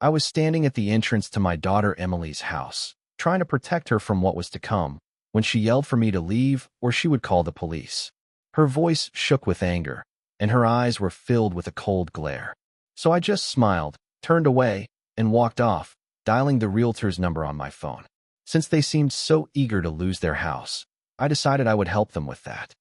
I was standing at the entrance to my daughter Emily's house, trying to protect her from what was to come, when she yelled for me to leave or she would call the police. Her voice shook with anger, and her eyes were filled with a cold glare. So I just smiled, turned away, and walked off, dialing the realtor's number on my phone. Since they seemed so eager to lose their house, I decided I would help them with that.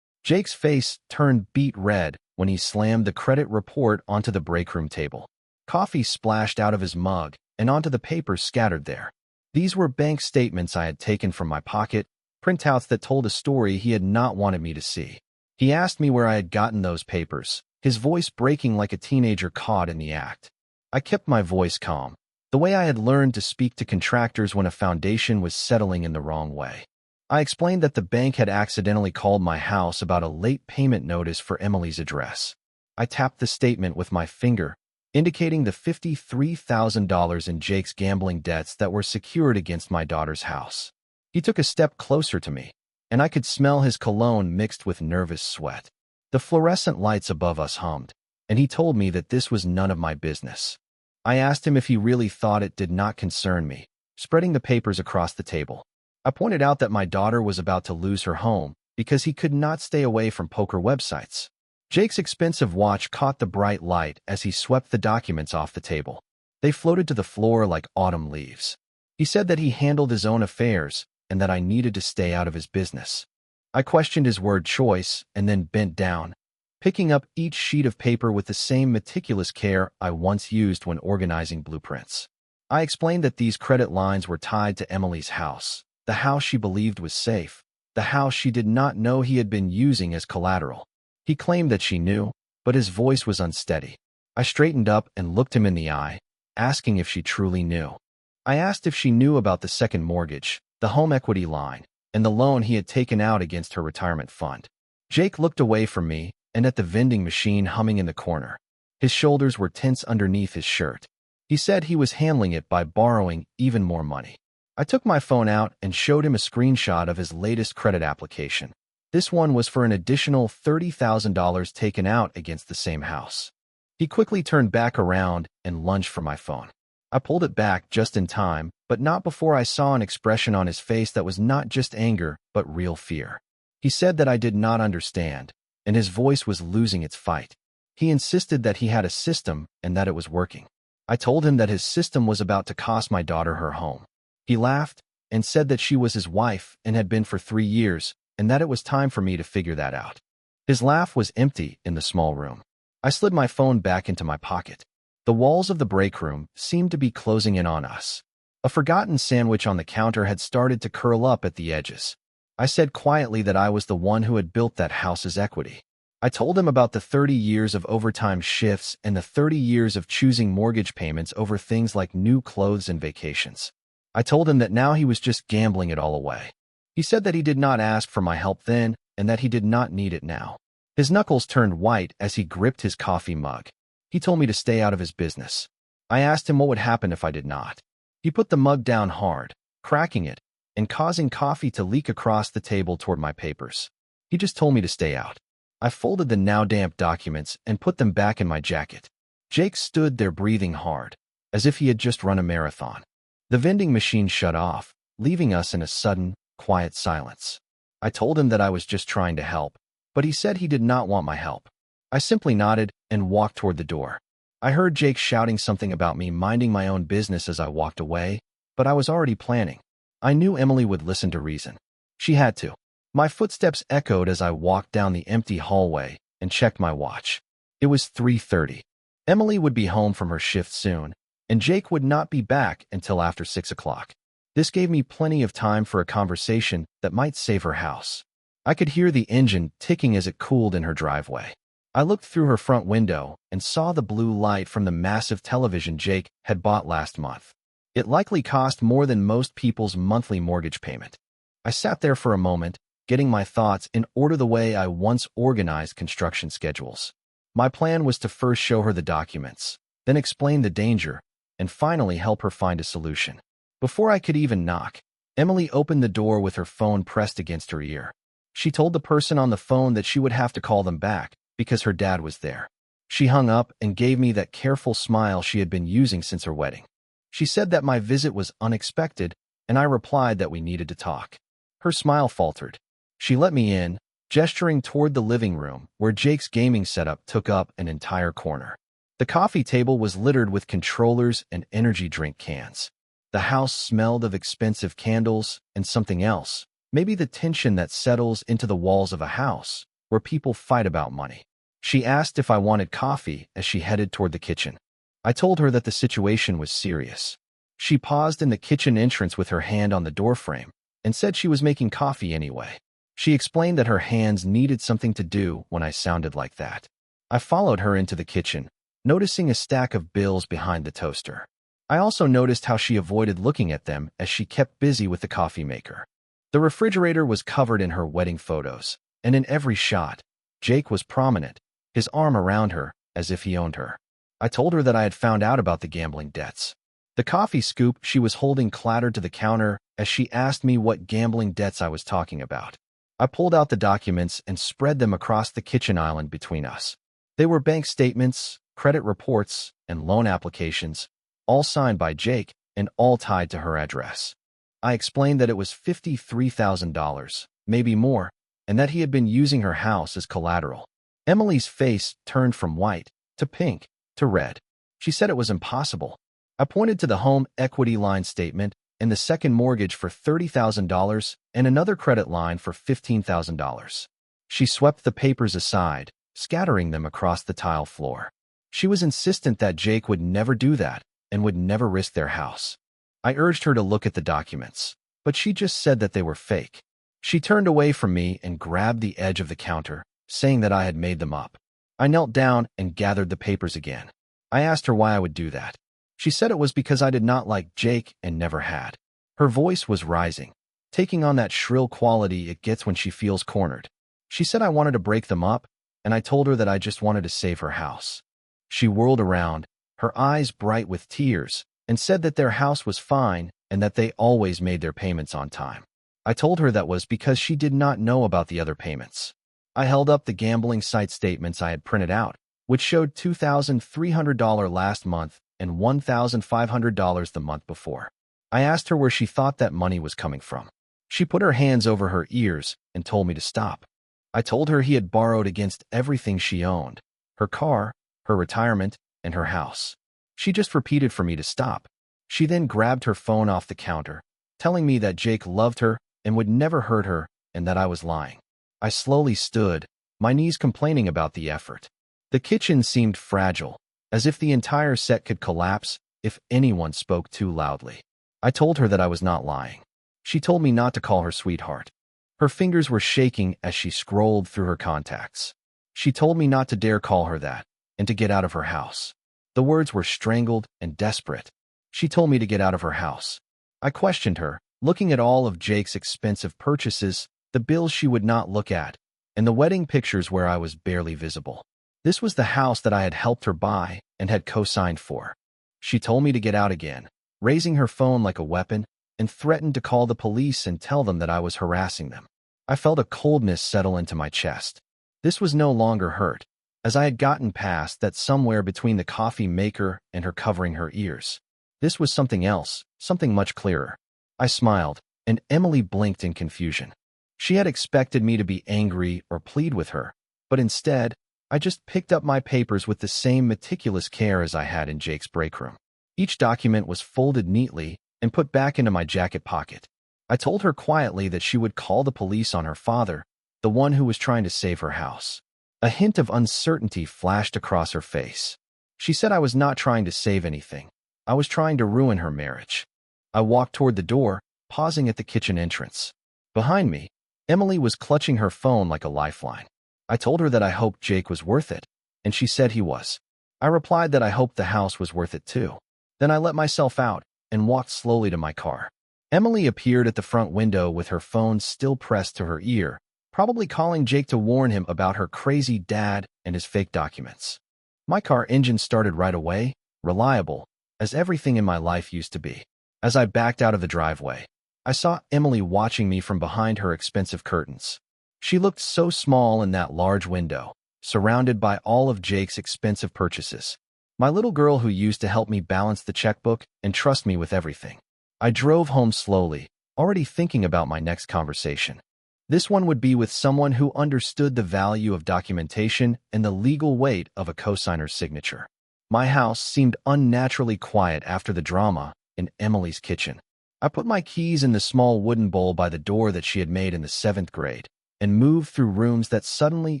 Jake's face turned beet red when he slammed the credit report onto the break room table. Coffee splashed out of his mug and onto the papers scattered there. These were bank statements I had taken from my pocket, printouts that told a story he had not wanted me to see. He asked me where I had gotten those papers, his voice breaking like a teenager caught in the act. I kept my voice calm, the way I had learned to speak to contractors when a foundation was settling in the wrong way. I explained that the bank had accidentally called my house about a late payment notice for Emily's address. I tapped the statement with my finger, indicating the $53,000 in Jake's gambling debts that were secured against my daughter's house. He took a step closer to me, and I could smell his cologne mixed with nervous sweat. The fluorescent lights above us hummed, and he told me that this was none of my business. I asked him if he really thought it did not concern me, spreading the papers across the table. I pointed out that my daughter was about to lose her home because he could not stay away from poker websites. Jake's expensive watch caught the bright light as he swept the documents off the table. They floated to the floor like autumn leaves. He said that he handled his own affairs and that I needed to stay out of his business. I questioned his word choice and then bent down, picking up each sheet of paper with the same meticulous care I once used when organizing blueprints. I explained that these credit lines were tied to Emily's house, the house she believed was safe, the house she did not know he had been using as collateral. He claimed that she knew, but his voice was unsteady. I straightened up and looked him in the eye, asking if she truly knew. I asked if she knew about the second mortgage, the home equity line, and the loan he had taken out against her retirement fund. Jake looked away from me and at the vending machine humming in the corner. His shoulders were tense underneath his shirt. He said he was handling it by borrowing even more money. I took my phone out and showed him a screenshot of his latest credit application. This one was for an additional $30,000 taken out against the same house. He quickly turned back around and lunged for my phone. I pulled it back just in time, but not before I saw an expression on his face that was not just anger, but real fear. He said that I did not understand, and his voice was losing its fight. He insisted that he had a system and that it was working. I told him that his system was about to cost my daughter her home. He laughed and said that she was his wife and had been for 3 years, and that it was time for me to figure that out. His laugh was empty in the small room. I slid my phone back into my pocket. The walls of the break room seemed to be closing in on us. A forgotten sandwich on the counter had started to curl up at the edges. I said quietly that I was the one who had built that house's equity. I told him about the 30 years of overtime shifts and the 30 years of choosing mortgage payments over things like new clothes and vacations. I told him that now he was just gambling it all away. He said that he did not ask for my help then and that he did not need it now. His knuckles turned white as he gripped his coffee mug. He told me to stay out of his business. I asked him what would happen if I did not. He put the mug down hard, cracking it, and causing coffee to leak across the table toward my papers. He just told me to stay out. I folded the now damp documents and put them back in my jacket. Jake stood there breathing hard, as if he had just run a marathon. The vending machine shut off, leaving us in a sudden, quiet silence. I told him that I was just trying to help, but he said he did not want my help. I simply nodded and walked toward the door. I heard Jake shouting something about me minding my own business as I walked away, but I was already planning. I knew Emily would listen to reason. She had to. My footsteps echoed as I walked down the empty hallway and checked my watch. It was 3:30. Emily would be home from her shift soon, and Jake would not be back until after 6 o'clock. This gave me plenty of time for a conversation that might save her house. I could hear the engine ticking as it cooled in her driveway. I looked through her front window and saw the blue light from the massive television Jake had bought last month. It likely cost more than most people's monthly mortgage payment. I sat there for a moment, getting my thoughts in order the way I once organized construction schedules. My plan was to first show her the documents, then explain the danger, and finally help her find a solution. Before I could even knock, Emily opened the door with her phone pressed against her ear. She told the person on the phone that she would have to call them back because her dad was there. She hung up and gave me that careful smile she had been using since her wedding. She said that my visit was unexpected, and I replied that we needed to talk. Her smile faltered. She let me in, gesturing toward the living room, where Jake's gaming setup took up an entire corner. The coffee table was littered with controllers and energy drink cans. The house smelled of expensive candles and something else, maybe the tension that settles into the walls of a house, where people fight about money. She asked if I wanted coffee as she headed toward the kitchen. I told her that the situation was serious. She paused in the kitchen entrance with her hand on the doorframe and said she was making coffee anyway. She explained that her hands needed something to do when I sounded like that. I followed her into the kitchen, noticing a stack of bills behind the toaster. I also noticed how she avoided looking at them as she kept busy with the coffee maker. The refrigerator was covered in her wedding photos, and in every shot, Jake was prominent, his arm around her, as if he owned her. I told her that I had found out about the gambling debts. The coffee scoop she was holding clattered to the counter as she asked me what gambling debts I was talking about. I pulled out the documents and spread them across the kitchen island between us. They were bank statements, credit reports, and loan applications, all signed by Jake and all tied to her address. I explained that it was $53,000, maybe more, and that he had been using her house as collateral. Emily's face turned from white to pink to red. She said it was impossible. I pointed to the home equity line statement and the second mortgage for $30,000 and another credit line for $15,000. She swept the papers aside, scattering them across the tile floor. She was insistent that Jake would never do that and would never risk their house. I urged her to look at the documents, but she just said that they were fake. She turned away from me and grabbed the edge of the counter, saying that I had made them up. I knelt down and gathered the papers again. I asked her why I would do that. She said it was because I did not like Jake and never had. Her voice was rising, taking on that shrill quality it gets when she feels cornered. She said I wanted to break them up, and I told her that I just wanted to save her house. She whirled around, her eyes bright with tears, and said that their house was fine and that they always made their payments on time. I told her that was because she did not know about the other payments. I held up the gambling site statements I had printed out, which showed $2,300 last month and $1,500 the month before. I asked her where she thought that money was coming from. She put her hands over her ears and told me to stop. I told her he had borrowed against everything she owned, her car, her retirement, and her house. She just repeated for me to stop. She then grabbed her phone off the counter, telling me that Jake loved her and would never hurt her and that I was lying. I slowly stood, my knees complaining about the effort. The kitchen seemed fragile, as if the entire set could collapse if anyone spoke too loudly. I told her that I was not lying. She told me not to call her sweetheart. Her fingers were shaking as she scrolled through her contacts. She told me not to dare call her that and to get out of her house. The words were strangled and desperate. She told me to get out of her house. I questioned her, looking at all of Jake's expensive purchases, the bills she would not look at, and the wedding pictures where I was barely visible. This was the house that I had helped her buy and had co-signed for. She told me to get out again, raising her phone like a weapon, and threatened to call the police and tell them that I was harassing them. I felt a coldness settle into my chest. This was no longer hurt, as I had gotten past that somewhere between the coffee maker and her covering her ears. This was something else, something much clearer. I smiled, and Emily blinked in confusion. She had expected me to be angry or plead with her, but instead, I just picked up my papers with the same meticulous care as I had in Jake's break room. Each document was folded neatly and put back into my jacket pocket. I told her quietly that she would call the police on her father, the one who was trying to save her house. A hint of uncertainty flashed across her face. She said I was not trying to save anything. I was trying to ruin her marriage. I walked toward the door, pausing at the kitchen entrance. Behind me, Emily was clutching her phone like a lifeline. I told her that I hoped Jake was worth it, and she said he was. I replied that I hoped the house was worth it too. Then I let myself out and walked slowly to my car. Emily appeared at the front window with her phone still pressed to her ear, probably calling Jake to warn him about her crazy dad and his fake documents. My car engine started right away, reliable, as everything in my life used to be. As I backed out of the driveway, I saw Emily watching me from behind her expensive curtains. She looked so small in that large window, surrounded by all of Jake's expensive purchases. My little girl who used to help me balance the checkbook and trust me with everything. I drove home slowly, already thinking about my next conversation. This one would be with someone who understood the value of documentation and the legal weight of a cosigner's signature. My house seemed unnaturally quiet after the drama in Emily's kitchen. I put my keys in the small wooden bowl by the door that she had made in the 7th grade and moved through rooms that suddenly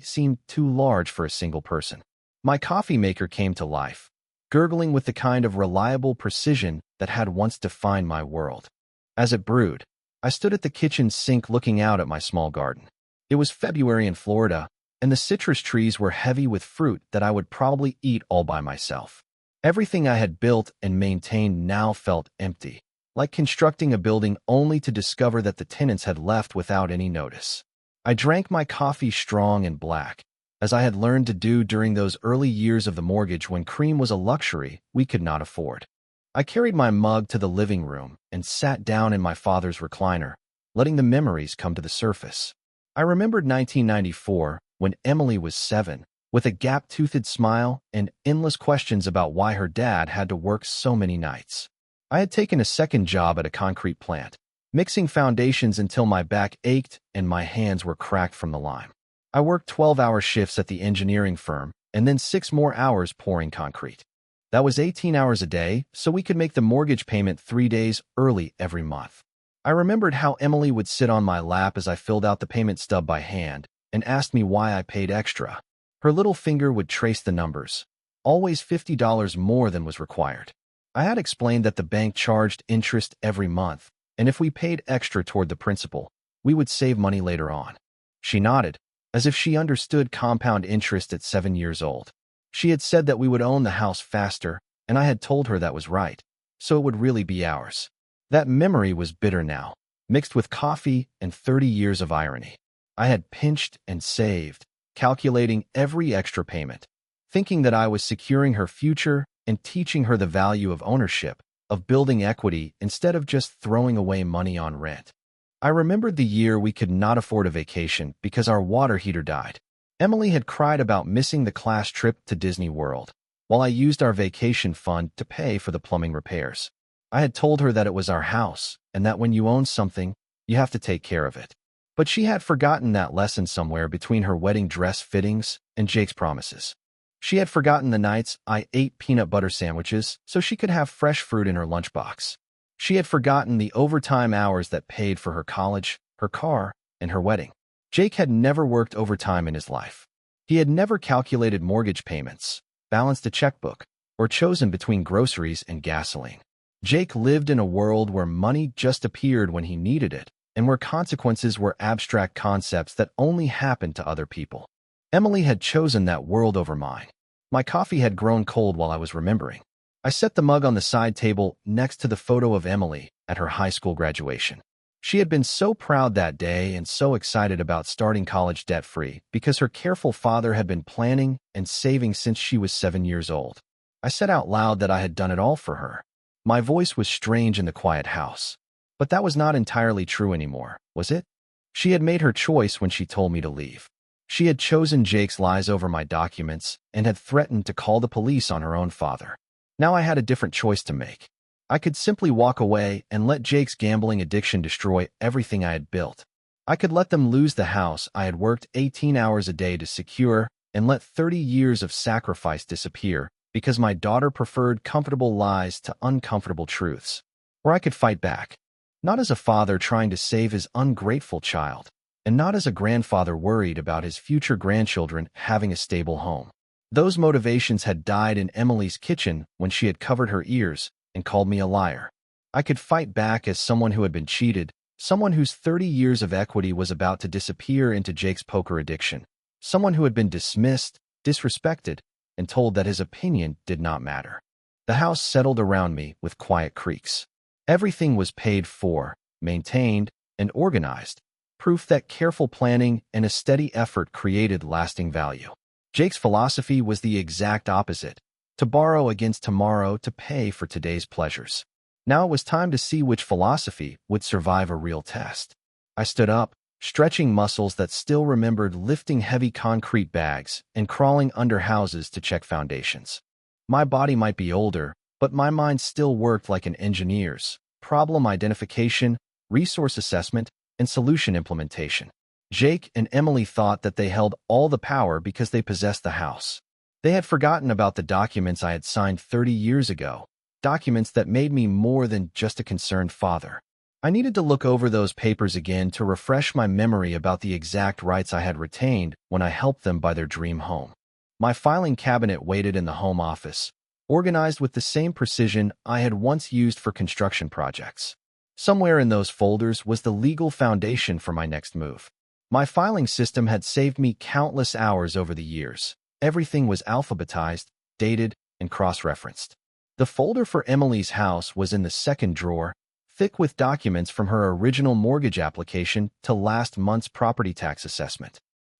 seemed too large for a single person. My coffee maker came to life, gurgling with the kind of reliable precision that had once defined my world. As it brewed, I stood at the kitchen sink looking out at my small garden. It was February in Florida, and the citrus trees were heavy with fruit that I would probably eat all by myself. Everything I had built and maintained now felt empty, like constructing a building only to discover that the tenants had left without any notice. I drank my coffee strong and black, as I had learned to do during those early years of the mortgage when cream was a luxury we could not afford. I carried my mug to the living room and sat down in my father's recliner, letting the memories come to the surface. I remembered 1994, when Emily was 7, with a gap-toothed smile and endless questions about why her dad had to work so many nights. I had taken a second job at a concrete plant, mixing foundations until my back ached and my hands were cracked from the lime. I worked 12-hour shifts at the engineering firm and then 6 more hours pouring concrete. That was 18 hours a day, so we could make the mortgage payment 3 days early every month. I remembered how Emily would sit on my lap as I filled out the payment stub by hand and asked me why I paid extra. Her little finger would trace the numbers, always $50 more than was required. I had explained that the bank charged interest every month, and if we paid extra toward the principal, we would save money later on. She nodded, as if she understood compound interest at 7 years old. She had said that we would own the house faster, and I had told her that was right, so it would really be ours. That memory was bitter now, mixed with coffee and 30 years of irony. I had pinched and saved, calculating every extra payment, thinking that I was securing her future and teaching her the value of ownership, of building equity instead of just throwing away money on rent. I remembered the year we could not afford a vacation because our water heater died. Emily had cried about missing the class trip to Disney World, while I used our vacation fund to pay for the plumbing repairs. I had told her that it was our house, and that when you own something, you have to take care of it. But she had forgotten that lesson somewhere between her wedding dress fittings and Jake's promises. She had forgotten the nights I ate peanut butter sandwiches so she could have fresh fruit in her lunchbox. She had forgotten the overtime hours that paid for her college, her car, and her wedding. Jake had never worked overtime in his life. He had never calculated mortgage payments, balanced a checkbook, or chosen between groceries and gasoline. Jake lived in a world where money just appeared when he needed it, and where consequences were abstract concepts that only happened to other people. Emily had chosen that world over mine. My coffee had grown cold while I was remembering. I set the mug on the side table next to the photo of Emily at her high school graduation. She had been so proud that day and so excited about starting college debt-free because her careful father had been planning and saving since she was 7 years old. I said out loud that I had done it all for her. My voice was strange in the quiet house. But that was not entirely true anymore, was it? She had made her choice when she told me to leave. She had chosen Jake's lies over my documents and had threatened to call the police on her own father. Now I had a different choice to make. I could simply walk away and let Jake's gambling addiction destroy everything I had built. I could let them lose the house I had worked 18 hours a day to secure and let 30 years of sacrifice disappear because my daughter preferred comfortable lies to uncomfortable truths. Or I could fight back, not as a father trying to save his ungrateful child, and not as a grandfather worried about his future grandchildren having a stable home. Those motivations had died in Emily's kitchen when she had covered her ears and called me a liar. I could fight back as someone who had been cheated, someone whose 30 years of equity was about to disappear into Jake's poker addiction, someone who had been dismissed, disrespected, and told that his opinion did not matter. The house settled around me with quiet creaks. Everything was paid for, maintained, and organized, proof that careful planning and a steady effort created lasting value. Jake's philosophy was the exact opposite: to borrow against tomorrow to pay for today's pleasures. Now it was time to see which philosophy would survive a real test. I stood up, stretching muscles that still remembered lifting heavy concrete bags and crawling under houses to check foundations. My body might be older, but my mind still worked like an engineer's: problem identification, resource assessment, and solution implementation. Jake and Emily thought that they held all the power because they possessed the house. They had forgotten about the documents I had signed 30 years ago, documents that made me more than just a concerned father. I needed to look over those papers again to refresh my memory about the exact rights I had retained when I helped them buy their dream home. My filing cabinet waited in the home office, organized with the same precision I had once used for construction projects. Somewhere in those folders was the legal foundation for my next move. My filing system had saved me countless hours over the years. Everything was alphabetized, dated, and cross-referenced. The folder for Emily's house was in the second drawer, thick with documents from her original mortgage application to last month's property tax assessment.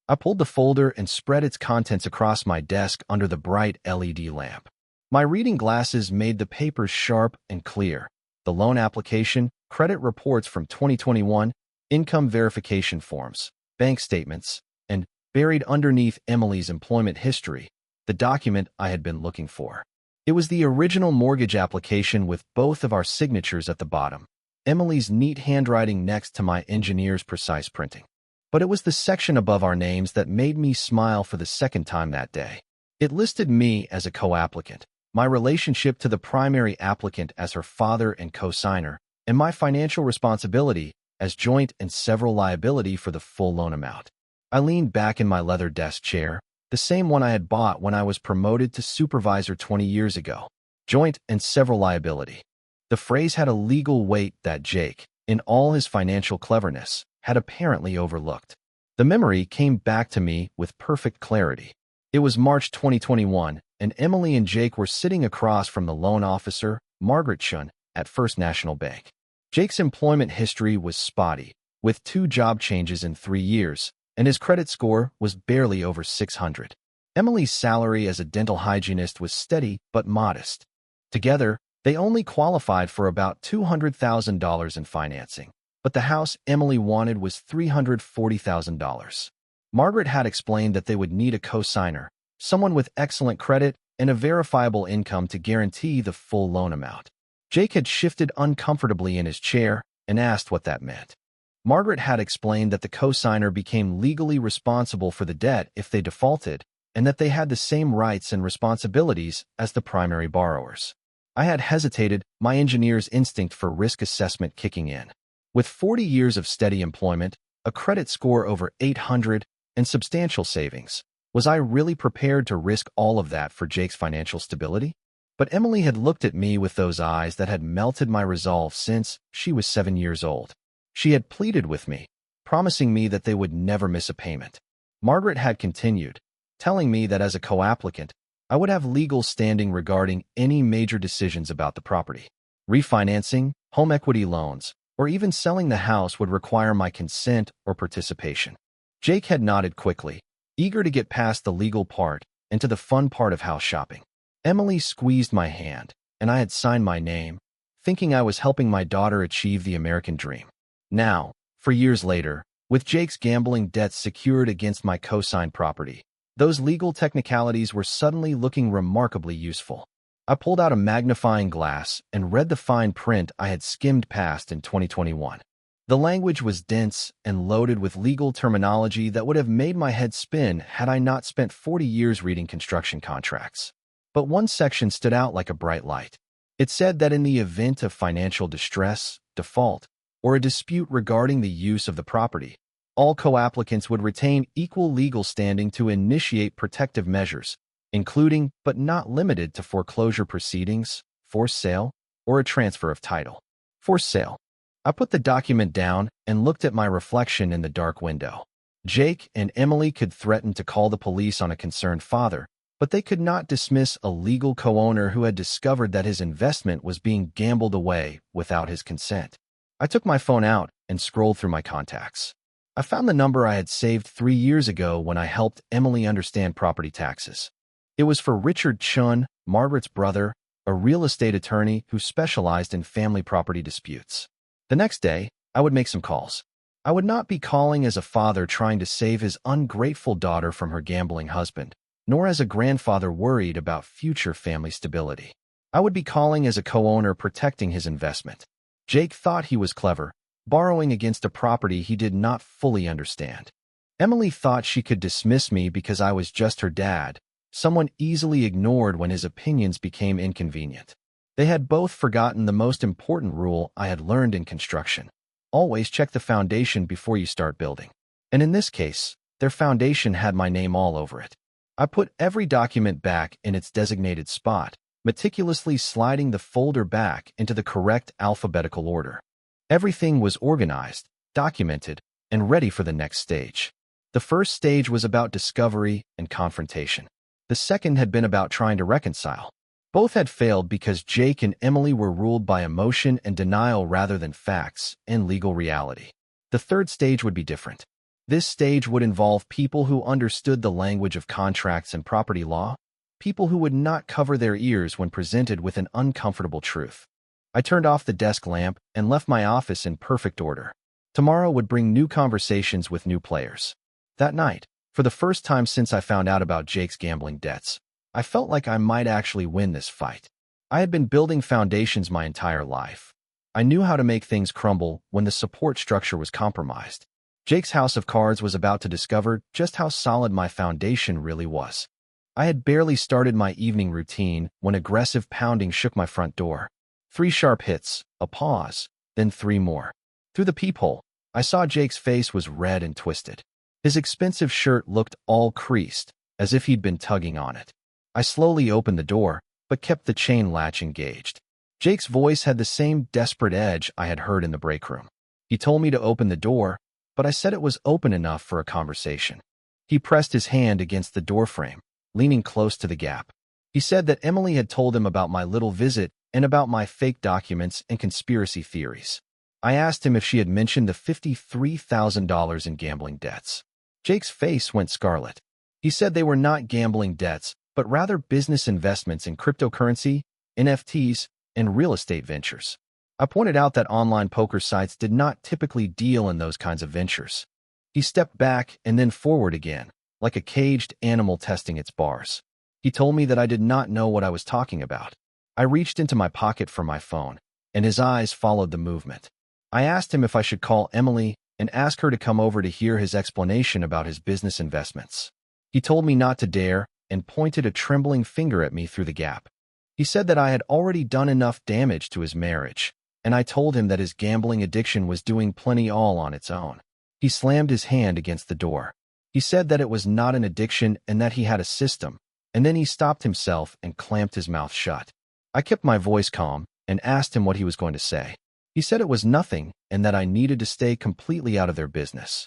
I pulled the folder and spread its contents across my desk under the bright LED lamp. My reading glasses made the papers sharp and clear: the loan application, credit reports from 2021, income verification forms, bank statements, and, buried underneath Emily's employment history, the document I had been looking for. It was the original mortgage application with both of our signatures at the bottom, Emily's neat handwriting next to my engineer's precise printing. But it was the section above our names that made me smile for the second time that day. It listed me as a co-applicant, my relationship to the primary applicant as her father and co-signer, and my financial responsibility as joint and several liability for the full loan amount. I leaned back in my leather desk chair, the same one I had bought when I was promoted to supervisor 20 years ago. Joint and several liability. The phrase had a legal weight that Jake, in all his financial cleverness, had apparently overlooked. The memory came back to me with perfect clarity. It was March 2021, and Emily and Jake were sitting across from the loan officer, Margaret Chun, at First National Bank. Jake's employment history was spotty, with 2 job changes in 3 years, and his credit score was barely over 600. Emily's salary as a dental hygienist was steady but modest. Together, they only qualified for about $200,000 in financing, but the house Emily wanted was $340,000. Margaret had explained that they would need a co-signer, someone with excellent credit and a verifiable income to guarantee the full loan amount. Jake had shifted uncomfortably in his chair and asked what that meant. Margaret had explained that the co-signer became legally responsible for the debt if they defaulted, and that they had the same rights and responsibilities as the primary borrowers. I had hesitated, my engineer's instinct for risk assessment kicking in. With 40 years of steady employment, a credit score over 800, and substantial savings, was I really prepared to risk all of that for Jake's financial stability? But Emily had looked at me with those eyes that had melted my resolve since she was 7 years old. She had pleaded with me, promising me that they would never miss a payment. Margaret had continued, telling me that as a co-applicant, I would have legal standing regarding any major decisions about the property. Refinancing, home equity loans, or even selling the house would require my consent or participation. Jake had nodded quickly, eager to get past the legal part and to the fun part of house shopping. Emily squeezed my hand, and I had signed my name, thinking I was helping my daughter achieve the American dream. Now, for years later, with Jake's gambling debts secured against my co-signed property, those legal technicalities were suddenly looking remarkably useful. I pulled out a magnifying glass and read the fine print I had skimmed past in 2021. The language was dense and loaded with legal terminology that would have made my head spin had I not spent 40 years reading construction contracts. But one section stood out like a bright light. It said that in the event of financial distress, default, or a dispute regarding the use of the property, all co-applicants would retain equal legal standing to initiate protective measures, including but not limited to foreclosure proceedings, forced sale, or a transfer of title. Forced sale. I put the document down and looked at my reflection in the dark window. Jake and Emily could threaten to call the police on a concerned father, but they could not dismiss a legal co-owner who had discovered that his investment was being gambled away without his consent. I took my phone out and scrolled through my contacts. I found the number I had saved 3 years ago when I helped Emily understand property taxes. It was for Richard Chun, Margaret's brother, a real estate attorney who specialized in family property disputes. The next day, I would make some calls. I would not be calling as a father trying to save his ungrateful daughter from her gambling husband, nor as a grandfather worried about future family stability. I would be calling as a co-owner protecting his investment. Jake thought he was clever, borrowing against a property he did not fully understand. Emily thought she could dismiss me because I was just her dad, someone easily ignored when his opinions became inconvenient. They had both forgotten the most important rule I had learned in construction. Always check the foundation before you start building. And in this case, their foundation had my name all over it. I put every document back in its designated spot, meticulously sliding the folder back into the correct alphabetical order. Everything was organized, documented, and ready for the next stage. The first stage was about discovery and confrontation. The second had been about trying to reconcile. Both had failed because Jake and Emily were ruled by emotion and denial rather than facts and legal reality. The third stage would be different. This stage would involve people who understood the language of contracts and property law, people who would not cover their ears when presented with an uncomfortable truth. I turned off the desk lamp and left my office in perfect order. Tomorrow would bring new conversations with new players. That night, for the first time since I found out about Jake's gambling debts, I felt like I might actually win this fight. I had been building foundations my entire life. I knew how to make things crumble when the support structure was compromised. Jake's house of cards was about to discover just how solid my foundation really was. I had barely started my evening routine when aggressive pounding shook my front door. 3 sharp hits, a pause, then 3 more. Through the peephole, I saw Jake's face was red and twisted. His expensive shirt looked all creased, as if he'd been tugging on it. I slowly opened the door, but kept the chain latch engaged. Jake's voice had the same desperate edge I had heard in the break room. He told me to open the door, but I said it was open enough for a conversation. He pressed his hand against the doorframe, leaning close to the gap. He said that Emily had told him about my little visit and about my fake documents and conspiracy theories. I asked him if she had mentioned the $53,000 in gambling debts. Jake's face went scarlet. He said they were not gambling debts, but rather business investments in cryptocurrency, NFTs, and real estate ventures. I pointed out that online poker sites did not typically deal in those kinds of ventures. He stepped back and then forward again, like a caged animal testing its bars. He told me that I did not know what I was talking about. I reached into my pocket for my phone, and his eyes followed the movement. I asked him if I should call Emily and ask her to come over to hear his explanation about his business investments. He told me not to dare and pointed a trembling finger at me through the gap. He said that I had already done enough damage to his marriage, and I told him that his gambling addiction was doing plenty all on its own. He slammed his hand against the door. He said that it was not an addiction and that he had a system, and then he stopped himself and clamped his mouth shut. I kept my voice calm and asked him what he was going to say. He said it was nothing and that I needed to stay completely out of their business.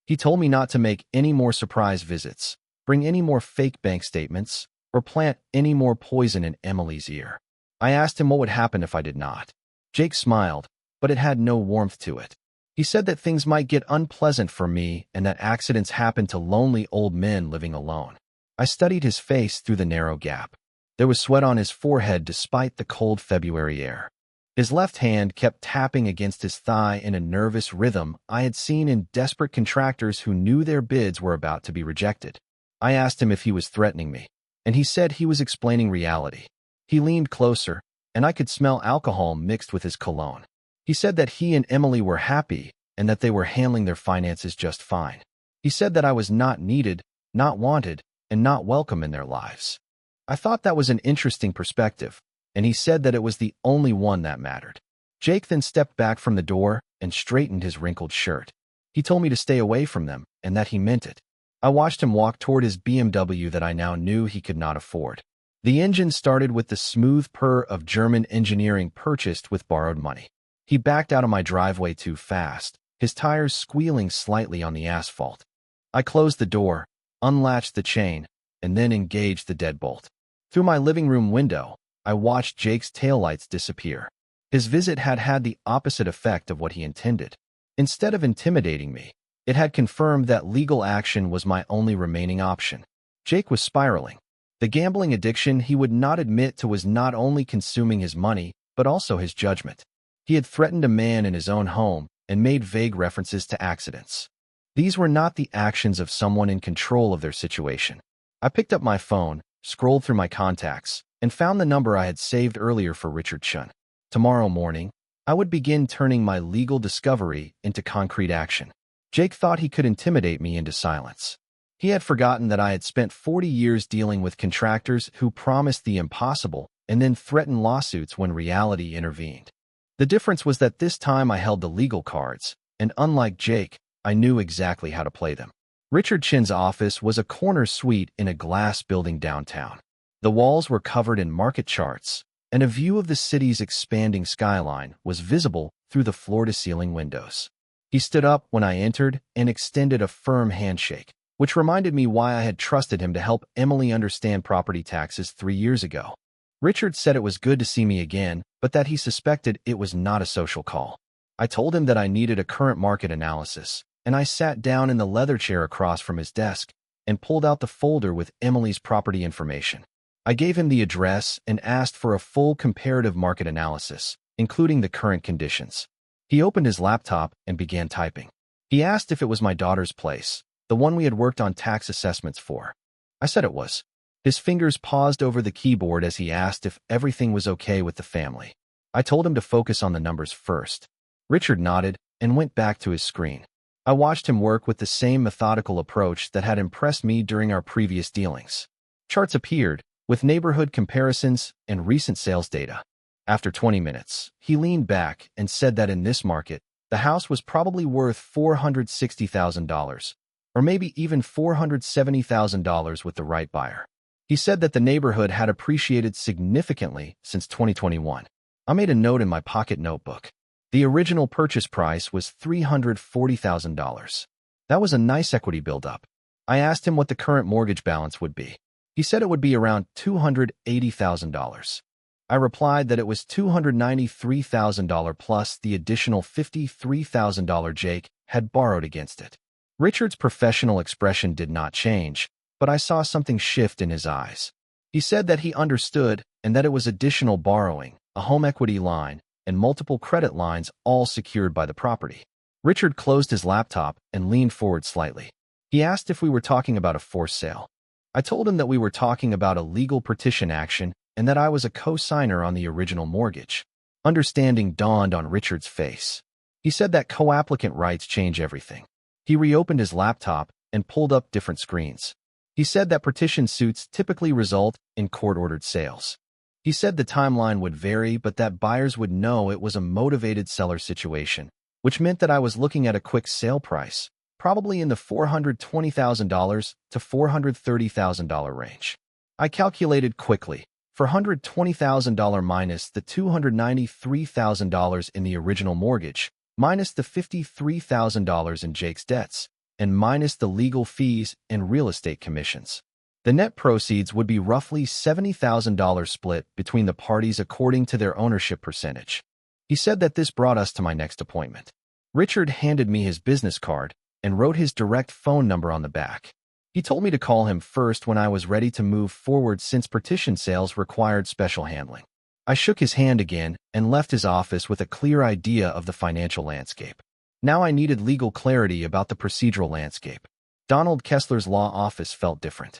He told me not to make any more surprise visits, bring any more fake bank statements, or plant any more poison in Emily's ear. I asked him what would happen if I did not. Jake smiled, but it had no warmth to it. He said that things might get unpleasant for me and that accidents happen to lonely old men living alone. I studied his face through the narrow gap. There was sweat on his forehead despite the cold February air. His left hand kept tapping against his thigh in a nervous rhythm I had seen in desperate contractors who knew their bids were about to be rejected. I asked him if he was threatening me, and he said he was explaining reality. He leaned closer, and I could smell alcohol mixed with his cologne. He said that he and Emily were happy and that they were handling their finances just fine. He said that I was not needed, not wanted, and not welcome in their lives. I thought that was an interesting perspective, and he said that it was the only one that mattered. Jake then stepped back from the door and straightened his wrinkled shirt. He told me to stay away from them and that he meant it. I watched him walk toward his BMW that I now knew he could not afford. The engine started with the smooth purr of German engineering purchased with borrowed money. He backed out of my driveway too fast, his tires squealing slightly on the asphalt. I closed the door, unlatched the chain, and then engaged the deadbolt. Through my living room window, I watched Jake's taillights disappear. His visit had had the opposite effect of what he intended. Instead of intimidating me, it had confirmed that legal action was my only remaining option. Jake was spiraling. The gambling addiction he would not admit to was not only consuming his money, but also his judgment. He had threatened a man in his own home and made vague references to accidents. These were not the actions of someone in control of their situation. I picked up my phone, scrolled through my contacts, and found the number I had saved earlier for Richard Chun. Tomorrow morning, I would begin turning my legal discovery into concrete action. Jake thought he could intimidate me into silence. He had forgotten that I had spent 40 years dealing with contractors who promised the impossible and then threatened lawsuits when reality intervened. The difference was that this time I held the legal cards, and unlike Jake, I knew exactly how to play them. Richard Chin's office was a corner suite in a glass building downtown. The walls were covered in market charts, and a view of the city's expanding skyline was visible through the floor-to-ceiling windows. He stood up when I entered and extended a firm handshake, which reminded me why I had trusted him to help Emily understand property taxes 3 years ago. Richard said it was good to see me again, but that he suspected it was not a social call. I told him that I needed a current market analysis, and I sat down in the leather chair across from his desk and pulled out the folder with Emily's property information. I gave him the address and asked for a full comparative market analysis, including the current conditions. He opened his laptop and began typing. He asked if it was my daughter's place, the one we had worked on tax assessments for. I said it was. His fingers paused over the keyboard as he asked if everything was okay with the family. I told him to focus on the numbers first. Richard nodded and went back to his screen. I watched him work with the same methodical approach that had impressed me during our previous dealings. Charts appeared, with neighborhood comparisons and recent sales data. After 20 minutes, he leaned back and said that in this market, the house was probably worth $460,000, or maybe even $470,000 with the right buyer. He said that the neighborhood had appreciated significantly since 2021. I made a note in my pocket notebook. The original purchase price was $340,000. That was a nice equity buildup. I asked him what the current mortgage balance would be. He said it would be around $280,000. I replied that it was $293,000 plus the additional $53,000 Jake had borrowed against it. Richard's professional expression did not change, but I saw something shift in his eyes. He said that he understood and that it was additional borrowing, a home equity line, and multiple credit lines all secured by the property. Richard closed his laptop and leaned forward slightly. He asked if we were talking about a forced sale. I told him that we were talking about a legal petition action and that I was a co-signer on the original mortgage. Understanding dawned on Richard's face. He said that co-applicant rights change everything. He reopened his laptop and pulled up different screens. He said that petition suits typically result in court-ordered sales. He said the timeline would vary, but that buyers would know it was a motivated seller situation, which meant that I was looking at a quick sale price, probably in the $420,000 to $430,000 range. I calculated quickly. For $120,000 minus the $293,000 in the original mortgage, minus the $53,000 in Jake's debts, and minus the legal fees and real estate commissions. The net proceeds would be roughly $70,000 split between the parties according to their ownership percentage. He said that this brought us to my next appointment. Richard handed me his business card and wrote his direct phone number on the back. He told me to call him first when I was ready to move forward since petition sales required special handling. I shook his hand again and left his office with a clear idea of the financial landscape. Now I needed legal clarity about the procedural landscape. Donald Kessler's law office felt different.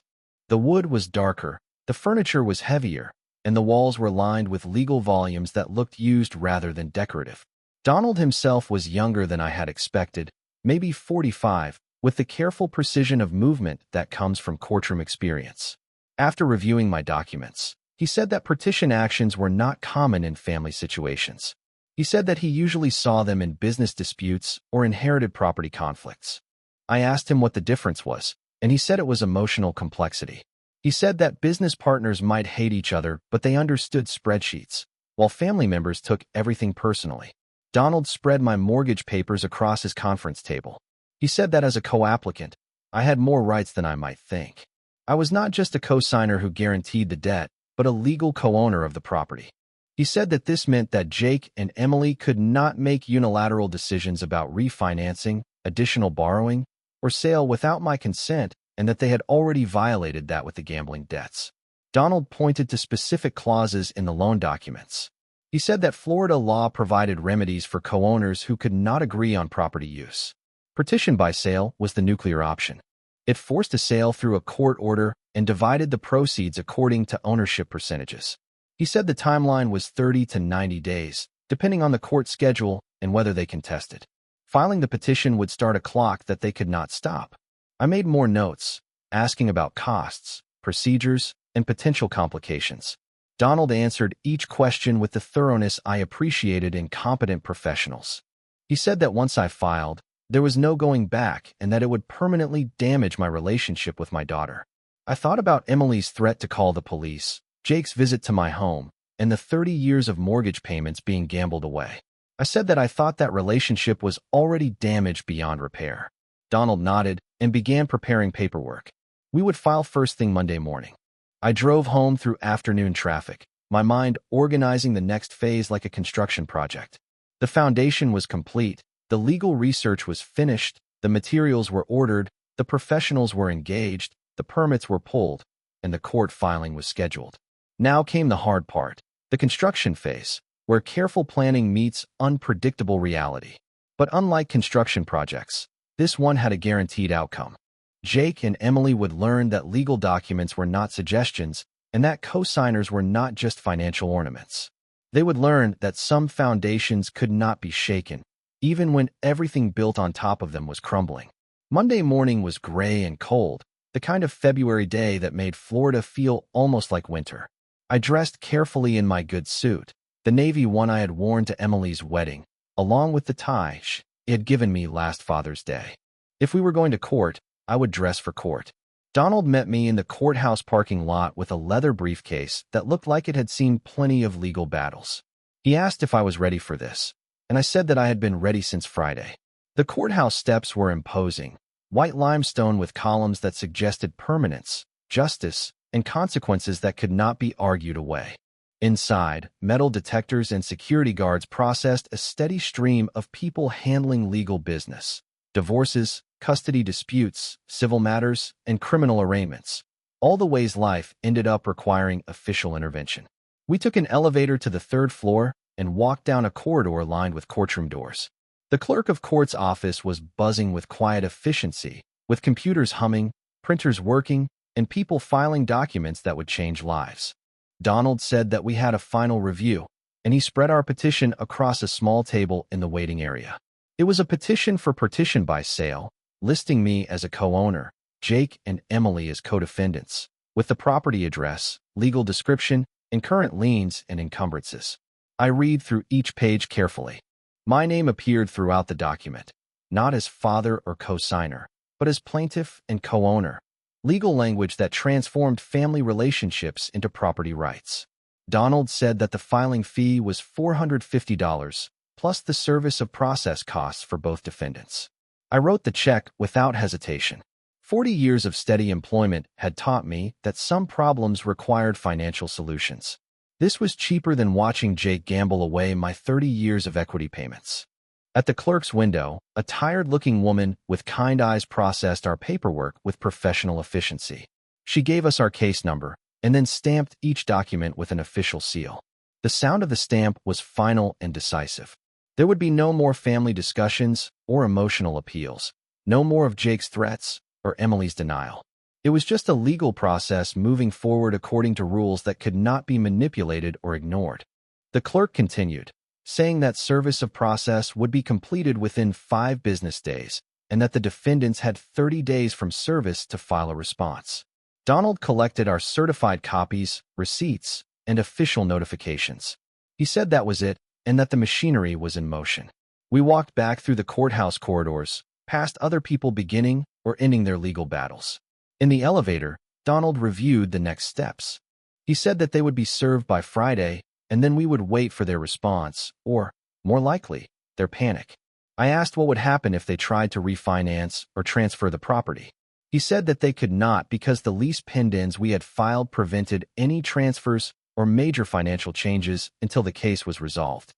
The wood was darker, the furniture was heavier, and the walls were lined with legal volumes that looked used rather than decorative. Donald himself was younger than I had expected, maybe 45, with the careful precision of movement that comes from courtroom experience. After reviewing my documents, he said that petition actions were not common in family situations. He said that he usually saw them in business disputes or inherited property conflicts. I asked him what the difference was, and he said it was emotional complexity. He said that business partners might hate each other, but they understood spreadsheets, while family members took everything personally. Donald spread my mortgage papers across his conference table. He said that as a co-applicant, I had more rights than I might think. I was not just a co-signer who guaranteed the debt, but a legal co-owner of the property. He said that this meant that Jake and Emily could not make unilateral decisions about refinancing, additional borrowing, or sale without my consent, and that they had already violated that with the gambling debts. Donald pointed to specific clauses in the loan documents. He said that Florida law provided remedies for co-owners who could not agree on property use. Partition by sale was the nuclear option. It forced a sale through a court order and divided the proceeds according to ownership percentages. He said the timeline was 30 to 90 days, depending on the court schedule and whether they contested. Filing the petition would start a clock that they could not stop. I made more notes, asking about costs, procedures, and potential complications. Donald answered each question with the thoroughness I appreciated in competent professionals. He said that once I filed, there was no going back and that it would permanently damage my relationship with my daughter. I thought about Emily's threat to call the police, Jake's visit to my home, and the 30 years of mortgage payments being gambled away. I said that I thought that relationship was already damaged beyond repair. Donald nodded and began preparing paperwork. We would file first thing Monday morning. I drove home through afternoon traffic, my mind organizing the next phase like a construction project. The foundation was complete, the legal research was finished, the materials were ordered, the professionals were engaged, the permits were pulled, and the court filing was scheduled. Now came the hard part, the construction phase, where careful planning meets unpredictable reality. But unlike construction projects, this one had a guaranteed outcome. Jake and Emily would learn that legal documents were not suggestions and that co-signers were not just financial ornaments. They would learn that some foundations could not be shaken, even when everything built on top of them was crumbling. Monday morning was gray and cold, the kind of February day that made Florida feel almost like winter. I dressed carefully in my good suit, the navy one I had worn to Emily's wedding, along with the tie she had given me last Father's Day. If we were going to court, I would dress for court. Donald met me in the courthouse parking lot with a leather briefcase that looked like it had seen plenty of legal battles. He asked if I was ready for this, and I said that I had been ready since Friday. The courthouse steps were imposing, white limestone with columns that suggested permanence, justice, and consequences that could not be argued away. Inside, metal detectors and security guards processed a steady stream of people handling legal business, divorces, custody disputes, civil matters, and criminal arraignments. All the ways life ended up requiring official intervention. We took an elevator to the third floor and walked down a corridor lined with courtroom doors. The clerk of court's office was buzzing with quiet efficiency, with computers humming, printers working, and people filing documents that would change lives. Donald said that we had a final review, and he spread our petition across a small table in the waiting area. It was a petition for partition by sale, listing me as a co-owner, Jake and Emily as co-defendants, with the property address, legal description, and current liens and encumbrances. I read through each page carefully. My name appeared throughout the document, not as father or co-signer, but as plaintiff and co-owner, legal language that transformed family relationships into property rights. Donald said that the filing fee was $450, plus the service of process costs for both defendants. I wrote the check without hesitation. 40 years of steady employment had taught me that some problems required financial solutions. This was cheaper than watching Jake gamble away my 30 years of equity payments. At the clerk's window, a tired-looking woman with kind eyes processed our paperwork with professional efficiency. She gave us our case number and then stamped each document with an official seal. The sound of the stamp was final and decisive. There would be no more family discussions or emotional appeals, no more of Jake's threats or Emily's denial. It was just a legal process moving forward according to rules that could not be manipulated or ignored. The clerk continued, saying that service of process would be completed within 5 business days and that the defendants had 30 days from service to file a response. Donald collected our certified copies, receipts, and official notifications. He said that was it, and that the machinery was in motion. We walked back through the courthouse corridors, past other people beginning or ending their legal battles. In the elevator, Donald reviewed the next steps. He said that they would be served by Friday, and then we would wait for their response, or, more likely, their panic. I asked what would happen if they tried to refinance or transfer the property. He said that they could not because the lease pendants we had filed prevented any transfers or major financial changes until the case was resolved.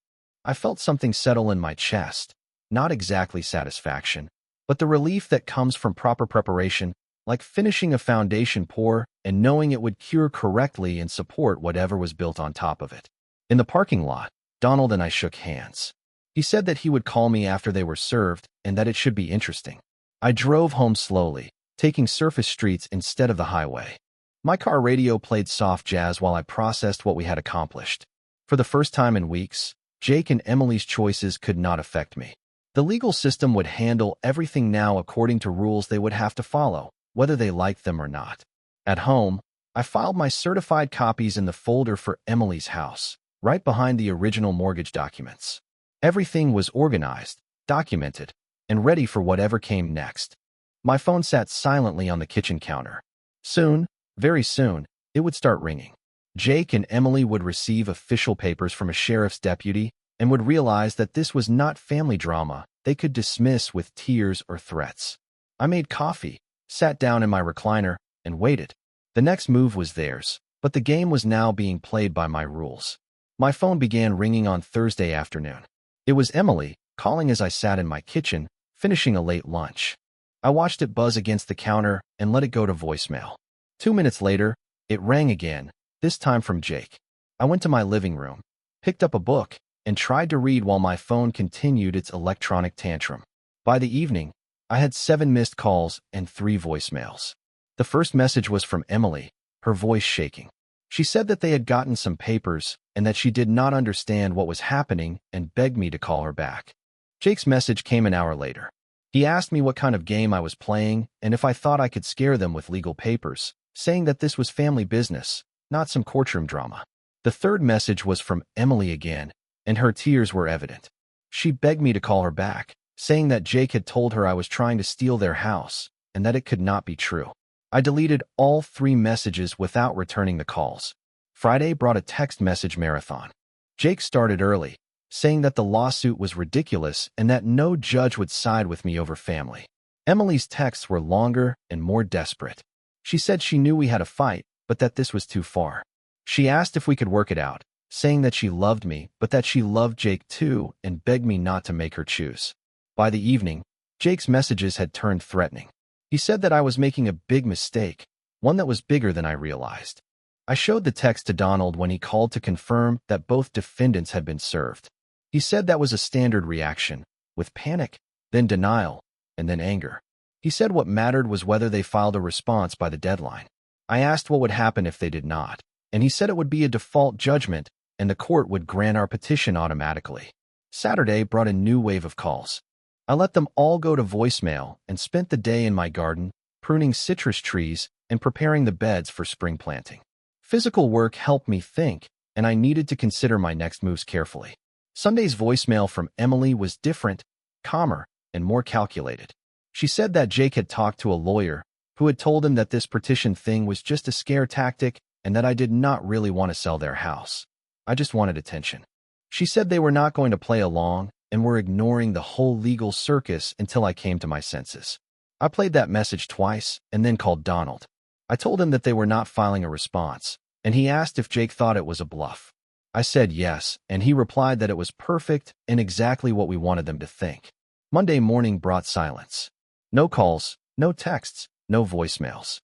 I felt something settle in my chest, not exactly satisfaction, but the relief that comes from proper preparation, like finishing a foundation pour and knowing it would cure correctly and support whatever was built on top of it. In the parking lot, Donald and I shook hands. He said that he would call me after they were served and that it should be interesting. I drove home slowly, taking surface streets instead of the highway. My car radio played soft jazz while I processed what we had accomplished. For the first time in weeks, Jake and Emily's choices could not affect me. The legal system would handle everything now according to rules they would have to follow, whether they liked them or not. At home, I filed my certified copies in the folder for Emily's house, right behind the original mortgage documents. Everything was organized, documented, and ready for whatever came next. My phone sat silently on the kitchen counter. Soon, very soon, it would start ringing. Jake and Emily would receive official papers from a sheriff's deputy and would realize that this was not family drama they could dismiss with tears or threats. I made coffee, sat down in my recliner, and waited. The next move was theirs, but the game was now being played by my rules. My phone began ringing on Thursday afternoon. It was Emily, calling as I sat in my kitchen, finishing a late lunch. I watched it buzz against the counter and let it go to voicemail. 2 minutes later, it rang again, this time from Jake. I went to my living room, picked up a book, and tried to read while my phone continued its electronic tantrum. By the evening, I had 7 missed calls and 3 voicemails. The first message was from Emily, her voice shaking. She said that they had gotten some papers and that she did not understand what was happening and begged me to call her back. Jake's message came an hour later. He asked me what kind of game I was playing and if I thought I could scare them with legal papers, saying that this was family business, not some courtroom drama. The third message was from Emily again, and her tears were evident. She begged me to call her back, saying that Jake had told her I was trying to steal their house and that it could not be true. I deleted all 3 messages without returning the calls. Friday brought a text message marathon. Jake started early, saying that the lawsuit was ridiculous and that no judge would side with me over family. Emily's texts were longer and more desperate. She said she knew we had a fight, but that this was too far. She asked if we could work it out, saying that she loved me, but that she loved Jake too, and begged me not to make her choose. By the evening, Jake's messages had turned threatening. He said that I was making a big mistake, one that was bigger than I realized. I showed the text to Donald when he called to confirm that both defendants had been served. He said that was a standard reaction, with panic, then denial, and then anger. He said what mattered was whether they filed a response by the deadline. I asked what would happen if they did not, and he said it would be a default judgment and the court would grant our petition automatically. Saturday brought a new wave of calls. I let them all go to voicemail and spent the day in my garden, pruning citrus trees and preparing the beds for spring planting. Physical work helped me think, and I needed to consider my next moves carefully. Sunday's voicemail from Emily was different, calmer, and more calculated. She said that Jake had talked to a lawyer who had told him that this petition thing was just a scare tactic and that I did not really want to sell their house. I just wanted attention. She said they were not going to play along and were ignoring the whole legal circus until I came to my senses. I played that message twice and then called Donald. I told him that they were not filing a response, and he asked if Jake thought it was a bluff. I said yes, and he replied that it was perfect and exactly what we wanted them to think. Monday morning brought silence. No calls, no texts, no voicemails.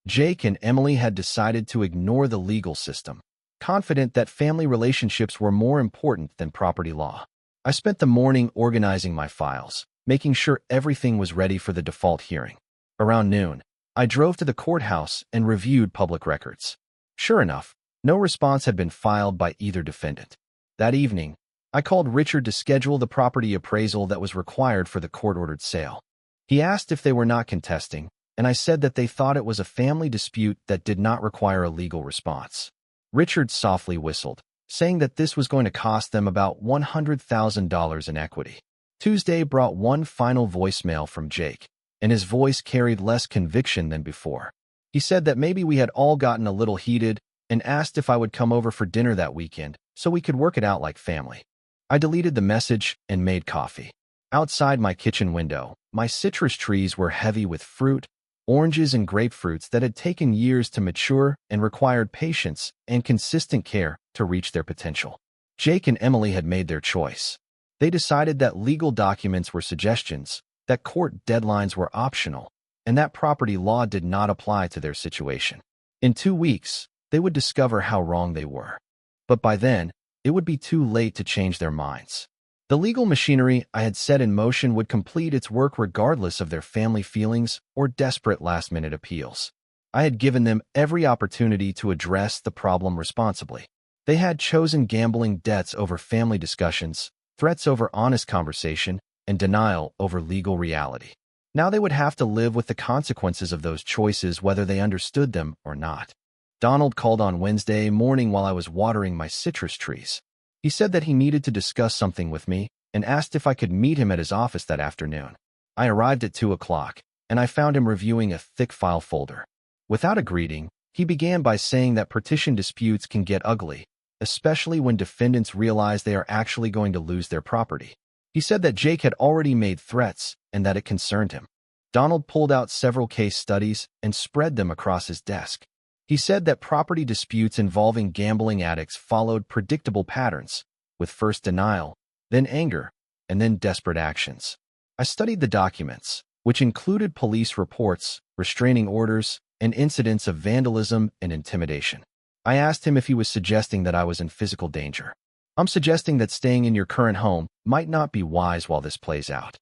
Jake and Emily had decided to ignore the legal system, confident that family relationships were more important than property law. I spent the morning organizing my files, making sure everything was ready for the default hearing. Around noon, I drove to the courthouse and reviewed public records. Sure enough, no response had been filed by either defendant. That evening, I called Richard to schedule the property appraisal that was required for the court-ordered sale. He asked if they were not contesting, and I said that they thought it was a family dispute that did not require a legal response. Richard softly whistled, saying that this was going to cost them about $100,000 in equity. Tuesday brought one final voicemail from Jake, and his voice carried less conviction than before. He said that maybe we had all gotten a little heated and asked if I would come over for dinner that weekend so we could work it out like family. I deleted the message and made coffee. Outside my kitchen window, my citrus trees were heavy with fruit, oranges and grapefruits that had taken years to mature and required patience and consistent care to reach their potential. Jake and Emily had made their choice. They decided that legal documents were suggestions, that court deadlines were optional, and that property law did not apply to their situation. In 2 weeks, they would discover how wrong they were. But by then, it would be too late to change their minds. The legal machinery I had set in motion would complete its work regardless of their family feelings or desperate last-minute appeals. I had given them every opportunity to address the problem responsibly. They had chosen gambling debts over family discussions, threats over honest conversation, and denial over legal reality. Now they would have to live with the consequences of those choices whether they understood them or not. Donald called on Wednesday morning while I was watering my citrus trees. He said that he needed to discuss something with me and asked if I could meet him at his office that afternoon. I arrived at 2 o'clock, and I found him reviewing a thick file folder. Without a greeting, he began by saying that partition disputes can get ugly, especially when defendants realize they are actually going to lose their property. He said that Jake had already made threats and that it concerned him. Donald pulled out several case studies and spread them across his desk. He said that property disputes involving gambling addicts followed predictable patterns, with first denial, then anger, and then desperate actions. I studied the documents, which included police reports, restraining orders, and incidents of vandalism and intimidation. I asked him if he was suggesting that I was in physical danger. I'm suggesting that staying in your current home might not be wise while this plays out.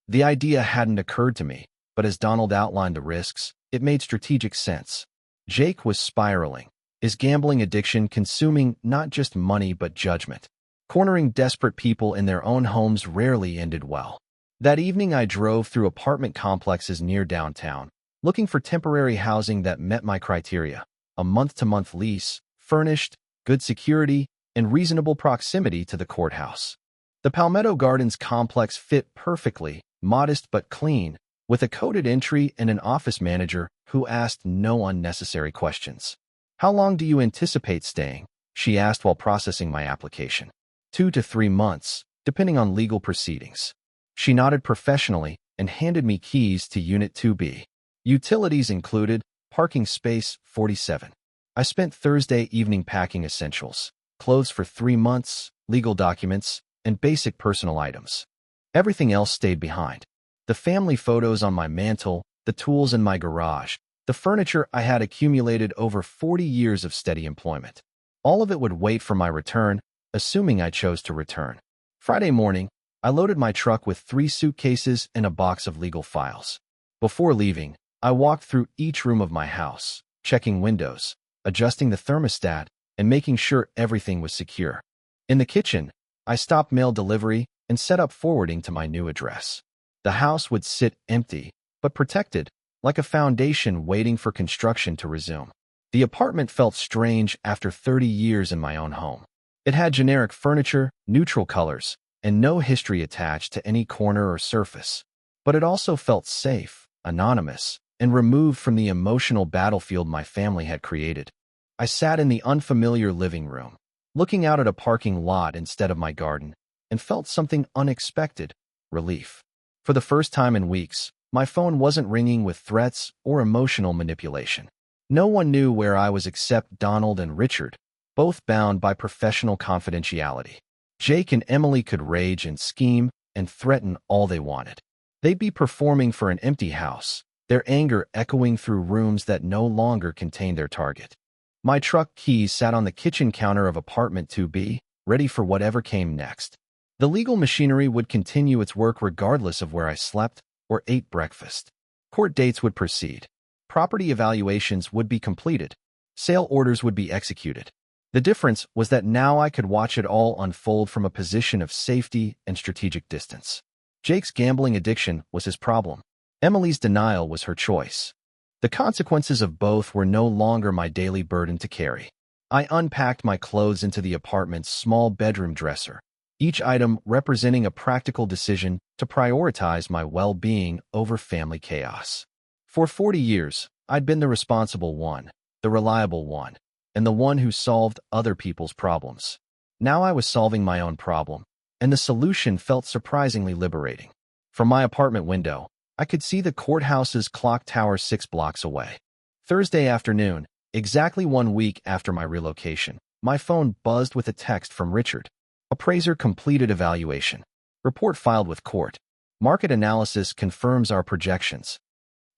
The idea hadn't occurred to me, but as Donald outlined the risks, it made strategic sense. Jake was spiraling, his gambling addiction consuming not just money but judgment. Cornering desperate people in their own homes rarely ended well. That evening I drove through apartment complexes near downtown, looking for temporary housing that met my criteria: a month-to-month lease, furnished, good security, and reasonable proximity to the courthouse. The Palmetto Gardens complex fit perfectly, modest but clean, with a coded entry and an office manager who asked no unnecessary questions. "How long do you anticipate staying?" she asked while processing my application. 2 to 3 months, depending on legal proceedings. She nodded professionally and handed me keys to Unit 2B. Utilities included, parking space 47. I spent Thursday evening packing essentials, clothes for 3 months, legal documents, and basic personal items. Everything else stayed behind. The family photos on my mantle, the tools in my garage, the furniture I had accumulated over 40 years of steady employment. All of it would wait for my return, assuming I chose to return. Friday morning, I loaded my truck with 3 suitcases and a box of legal files. Before leaving, I walked through each room of my house, checking windows, adjusting the thermostat, and making sure everything was secure. In the kitchen, I stopped mail delivery and set up forwarding to my new address. The house would sit empty, but protected, like a foundation waiting for construction to resume. The apartment felt strange after 30 years in my own home. It had generic furniture, neutral colors, and no history attached to any corner or surface. But it also felt safe, anonymous, and removed from the emotional battlefield my family had created. I sat in the unfamiliar living room, looking out at a parking lot instead of my garden, and felt something unexpected: relief. For the first time in weeks, my phone wasn't ringing with threats or emotional manipulation. No one knew where I was except Donald and Richard, both bound by professional confidentiality. Jake and Emily could rage and scheme and threaten all they wanted. They'd be performing for an empty house, their anger echoing through rooms that no longer contained their target. My truck keys sat on the kitchen counter of apartment 2B, ready for whatever came next. The legal machinery would continue its work regardless of where I slept or ate breakfast. Court dates would proceed. Property evaluations would be completed. Sale orders would be executed. The difference was that now I could watch it all unfold from a position of safety and strategic distance. Jake's gambling addiction was his problem. Emily's denial was her choice. The consequences of both were no longer my daily burden to carry. I unpacked my clothes into the apartment's small bedroom dresser, each item representing a practical decision to prioritize my well-being over family chaos. For 40 years, I'd been the responsible one, the reliable one, and the one who solved other people's problems. Now I was solving my own problem, and the solution felt surprisingly liberating. From my apartment window, I could see the courthouse's clock tower 6 blocks away. Thursday afternoon, exactly 1 week after my relocation, my phone buzzed with a text from Richard. Appraiser completed evaluation. Report filed with court. Market analysis confirms our projections.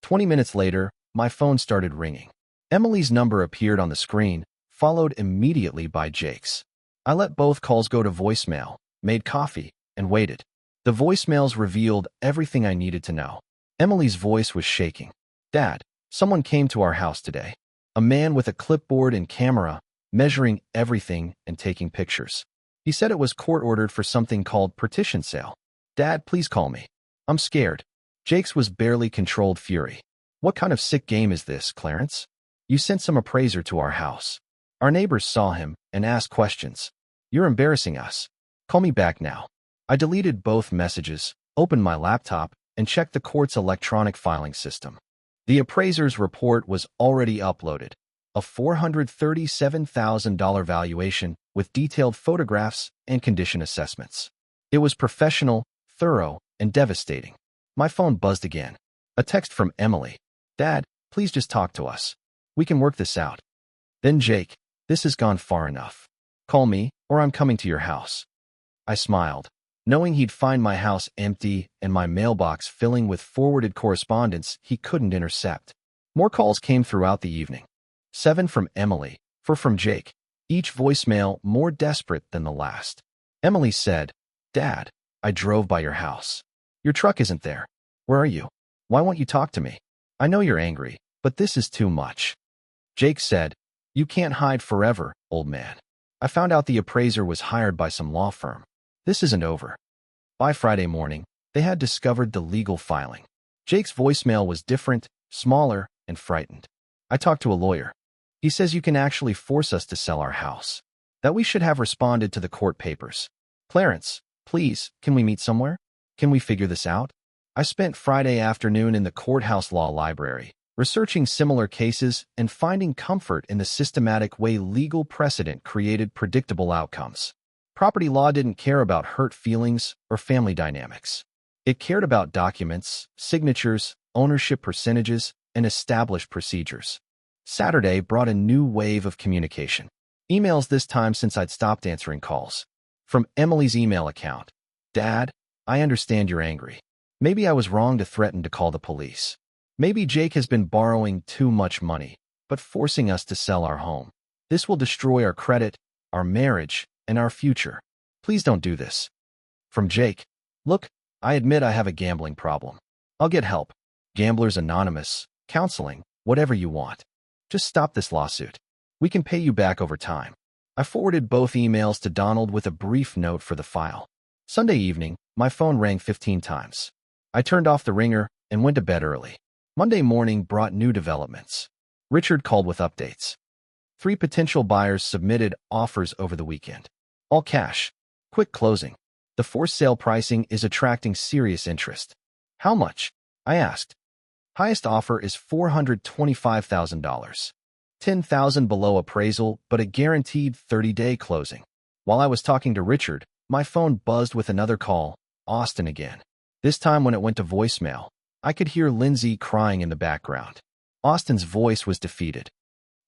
20 minutes later, my phone started ringing. Emily's number appeared on the screen, followed immediately by Jake's. I let both calls go to voicemail, made coffee, and waited. The voicemails revealed everything I needed to know. Emily's voice was shaking. Dad, someone came to our house today. A man with a clipboard and camera, measuring everything and taking pictures. He said it was court-ordered for something called partition sale. Dad, please call me. I'm scared. Jake's was barely controlled fury. What kind of sick game is this, Clarence? You sent some appraiser to our house. Our neighbors saw him and asked questions. You're embarrassing us. Call me back now. I deleted both messages, opened my laptop, and checked the court's electronic filing system. The appraiser's report was already uploaded. A $437,000 valuation with detailed photographs and condition assessments. It was professional, thorough, and devastating. My phone buzzed again. A text from Emily. Dad, please just talk to us. We can work this out. Then Jake, this has gone far enough. Call me, or I'm coming to your house. I smiled, knowing he'd find my house empty and my mailbox filling with forwarded correspondence he couldn't intercept. More calls came throughout the evening. 7 from Emily, 4 from Jake, each voicemail more desperate than the last. Emily said, Dad, I drove by your house. Your truck isn't there. Where are you? Why won't you talk to me? I know you're angry, but this is too much. Jake said, You can't hide forever, old man. I found out the appraiser was hired by some law firm. This isn't over. By Friday morning, they had discovered the legal filing. Jake's voicemail was different, smaller, and frightened. I talked to a lawyer. He says you can actually force us to sell our house. That we should have responded to the court papers. Clarence, please, can we meet somewhere? Can we figure this out? I spent Friday afternoon in the courthouse law library, researching similar cases and finding comfort in the systematic way legal precedent created predictable outcomes. Property law didn't care about hurt feelings or family dynamics. It cared about documents, signatures, ownership percentages, and established procedures. Saturday brought a new wave of communication. Emails this time since I'd stopped answering calls. From Emily's email account. Dad, I understand you're angry. Maybe I was wrong to threaten to call the police. Maybe Jake has been borrowing too much money, but forcing us to sell our home. This will destroy our credit, our marriage, and our future. Please don't do this. From Jake. Look, I admit I have a gambling problem. I'll get help. Gamblers Anonymous, counseling, whatever you want. Just stop this lawsuit. We can pay you back over time. I forwarded both emails to Donald with a brief note for the file. Sunday evening, my phone rang 15 times. I turned off the ringer and went to bed early. Monday morning brought new developments. Richard called with updates. 3 potential buyers submitted offers over the weekend. All cash. Quick closing. The forced sale pricing is attracting serious interest. How much? I asked. Highest offer is $425,000. $10,000 below appraisal, but a guaranteed 30-day closing. While I was talking to Richard, my phone buzzed with another call, Austin again. This time when it went to voicemail, I could hear Lindsay crying in the background. Austin's voice was defeated.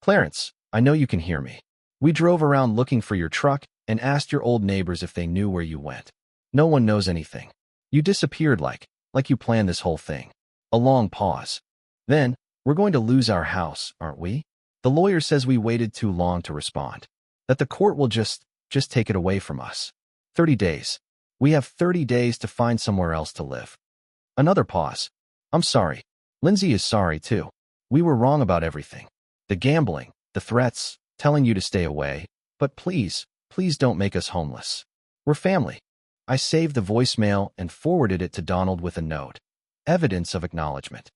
Clarence, I know you can hear me. We drove around looking for your truck and asked your old neighbors if they knew where you went. No one knows anything. You disappeared like you planned this whole thing. A long pause. Then, we're going to lose our house, aren't we? The lawyer says we waited too long to respond. That the court will just take it away from us. 30 days. We have 30 days to find somewhere else to live. Another pause. I'm sorry. Lindsay is sorry too. We were wrong about everything. The gambling, the threats, telling you to stay away. But please don't make us homeless. We're family. I saved the voicemail and forwarded it to Donald with a note. Evidence of acknowledgement.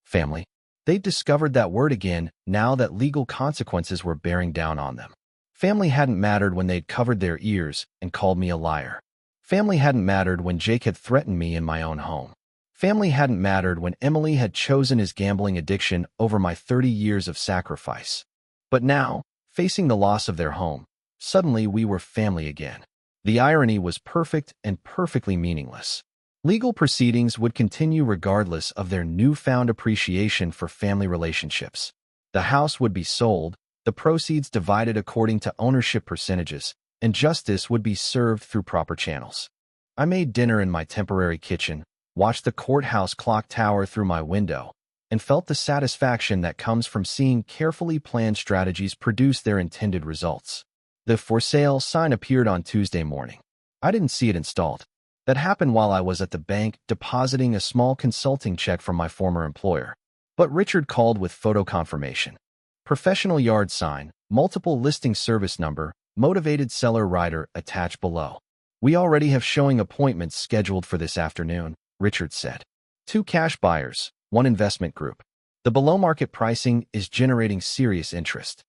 Family. They'd discovered that word again now that legal consequences were bearing down on them. Family hadn't mattered when they'd covered their ears and called me a liar. Family hadn't mattered when Jake had threatened me in my own home. Family hadn't mattered when Emily had chosen his gambling addiction over my 30 years of sacrifice. But now, facing the loss of their home, suddenly we were family again. The irony was perfect and perfectly meaningless. Legal proceedings would continue regardless of their newfound appreciation for family relationships. The house would be sold, the proceeds divided according to ownership percentages, and justice would be served through proper channels. I made dinner in my temporary kitchen, watched the courthouse clock tower through my window, and felt the satisfaction that comes from seeing carefully planned strategies produce their intended results. The for sale sign appeared on Tuesday morning. I didn't see it installed. That happened while I was at the bank depositing a small consulting check from my former employer. But Richard called with photo confirmation. Professional yard sign, multiple listing service number, motivated seller rider attached below. We already have showing appointments scheduled for this afternoon, Richard said. 2 cash buyers, 1 investment group. The below-market pricing is generating serious interest.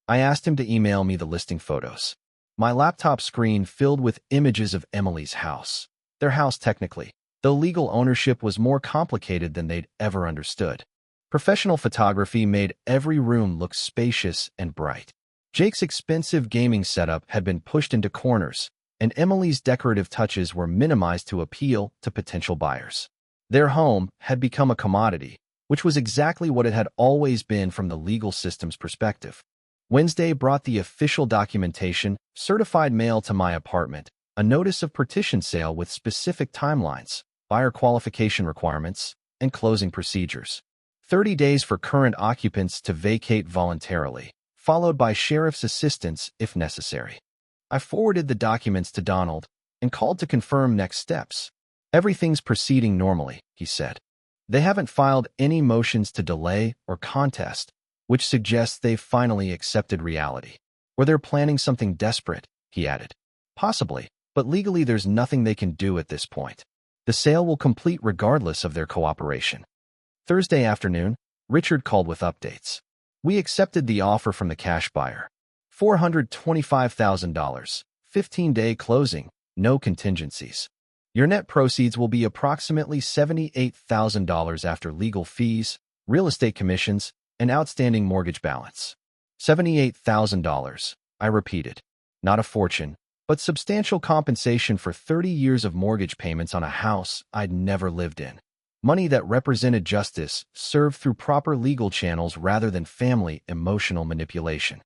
I asked him to email me the listing photos. My laptop screen filled with images of Emily's house. Their house technically, though legal ownership was more complicated than they'd ever understood. Professional photography made every room look spacious and bright. Jake's expensive gaming setup had been pushed into corners, and Emily's decorative touches were minimized to appeal to potential buyers. Their home had become a commodity, which was exactly what it had always been from the legal system's perspective. Wednesday brought the official documentation, certified mail to my apartment, a notice of partition sale with specific timelines, buyer qualification requirements, and closing procedures. 30 days for current occupants to vacate voluntarily, followed by sheriff's assistance if necessary. I forwarded the documents to Donald and called to confirm next steps. Everything's proceeding normally, he said. They haven't filed any motions to delay or contest, which suggests they've finally accepted reality. Or they're planning something desperate, he added. Possibly, but legally there's nothing they can do at this point. The sale will complete regardless of their cooperation. Thursday afternoon, Richard called with updates. We accepted the offer from the cash buyer. $425,000, 15-day closing, no contingencies. Your net proceeds will be approximately $78,000 after legal fees, real estate commissions, and outstanding mortgage balance. $78,000, I repeated. Not a fortune, but substantial compensation for 30 years of mortgage payments on a house I'd never lived in. Money that represented justice served through proper legal channels rather than family emotional manipulation.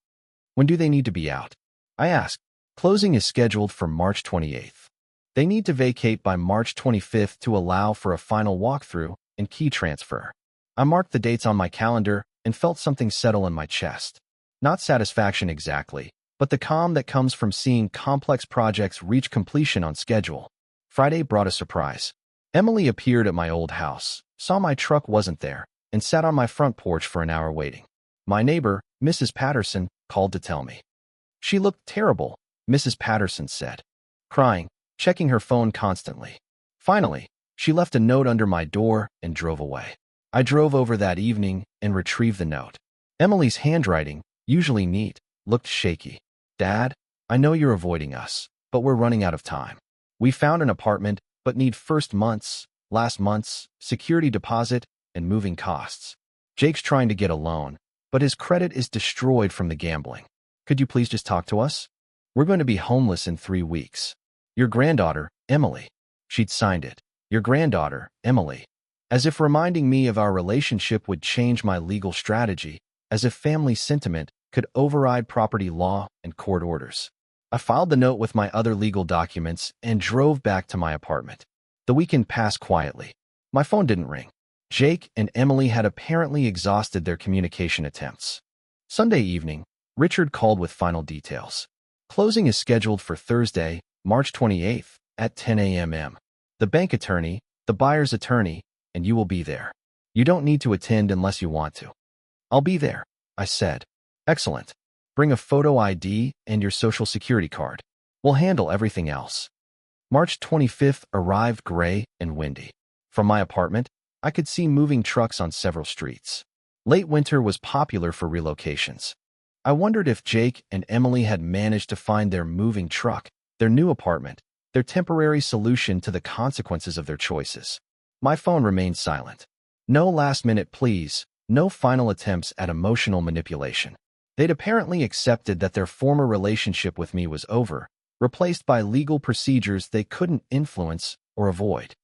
When do they need to be out? I asked. Closing is scheduled for March 28th. They need to vacate by March 25th to allow for a final walkthrough and key transfer. I marked the dates on my calendar and felt something settle in my chest. Not satisfaction exactly, but the calm that comes from seeing complex projects reach completion on schedule. Friday brought a surprise. Emily appeared at my old house, saw my truck wasn't there, and sat on my front porch for an hour waiting. My neighbor, Mrs. Patterson, called to tell me. She looked terrible, Mrs. Patterson said, crying, checking her phone constantly. Finally, she left a note under my door and drove away. I drove over that evening and retrieved the note. Emily's handwriting, usually neat, looked shaky. Dad, I know you're avoiding us, but we're running out of time. We found an apartment, but need last month's, security deposit, and moving costs. Jake's trying to get a loan, but his credit is destroyed from the gambling. Could you please just talk to us? We're going to be homeless in 3 weeks. Your granddaughter, Emily. She'd signed it. Your granddaughter, Emily. As if reminding me of our relationship would change my legal strategy, as if family sentiment could override property law and court orders. I filed the note with my other legal documents and drove back to my apartment. The weekend passed quietly. My phone didn't ring. Jake and Emily had apparently exhausted their communication attempts. Sunday evening, Richard called with final details. Closing is scheduled for Thursday, March 28th at 10 a.m. The bank attorney, the buyer's attorney, and you will be there. You don't need to attend unless you want to. I'll be there, I said. Excellent. Bring a photo ID and your social security card. We'll handle everything else. March 25th arrived gray and windy. From my apartment, I could see moving trucks on several streets. Late winter was popular for relocations. I wondered if Jake and Emily had managed to find their moving truck, their new apartment, their temporary solution to the consequences of their choices. My phone remained silent. No last-minute pleas, no final attempts at emotional manipulation. They'd apparently accepted that their former relationship with me was over, replaced by legal procedures they couldn't influence or avoid.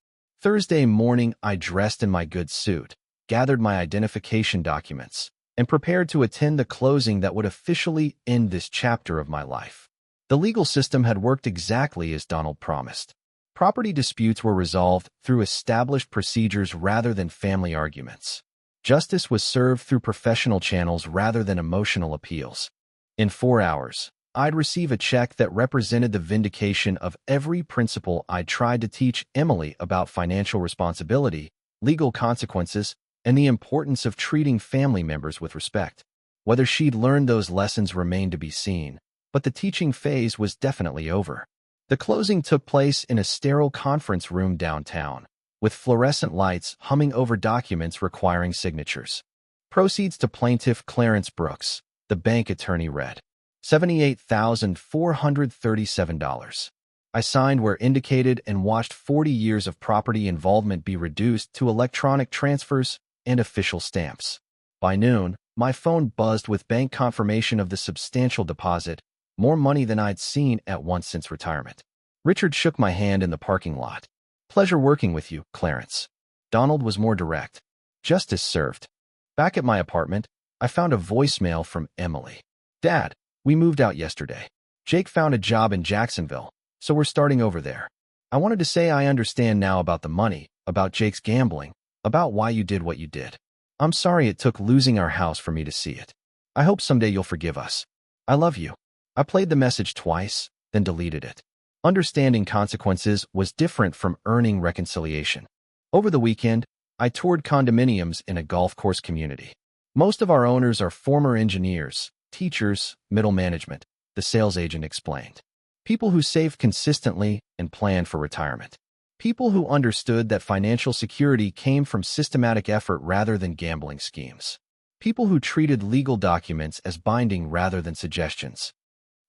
Thursday morning, I dressed in my good suit, gathered my identification documents, and prepared to attend the closing that would officially end this chapter of my life. The legal system had worked exactly as Donald promised. Property disputes were resolved through established procedures rather than family arguments. Justice was served through professional channels rather than emotional appeals. In 4 hours, I'd receive a check that represented the vindication of every principle I tried to teach Emily about financial responsibility, legal consequences, and the importance of treating family members with respect. Whether she'd learned those lessons remained to be seen, but the teaching phase was definitely over. The closing took place in a sterile conference room downtown, with fluorescent lights humming over documents requiring signatures. Proceeds to plaintiff Clarence Brooks, the bank attorney read. $78,437. I signed where indicated and watched 40 years of property involvement be reduced to electronic transfers and official stamps. By noon, my phone buzzed with bank confirmation of the substantial deposit, more money than I'd seen at once since retirement. Richard shook my hand in the parking lot. Pleasure working with you, Clarence. Donald was more direct. Justice served. Back at my apartment, I found a voicemail from Emily. Dad, we moved out yesterday. Jake found a job in Jacksonville, so we're starting over there. I wanted to say I understand now about the money, about Jake's gambling, about why you did what you did. I'm sorry it took losing our house for me to see it. I hope someday you'll forgive us. I love you. I played the message twice, then deleted it. Understanding consequences was different from earning reconciliation. Over the weekend, I toured condominiums in a golf course community. Most of our owners are former engineers, teachers, middle management, the sales agent explained. People who saved consistently and planned for retirement. People who understood that financial security came from systematic effort rather than gambling schemes. People who treated legal documents as binding rather than suggestions.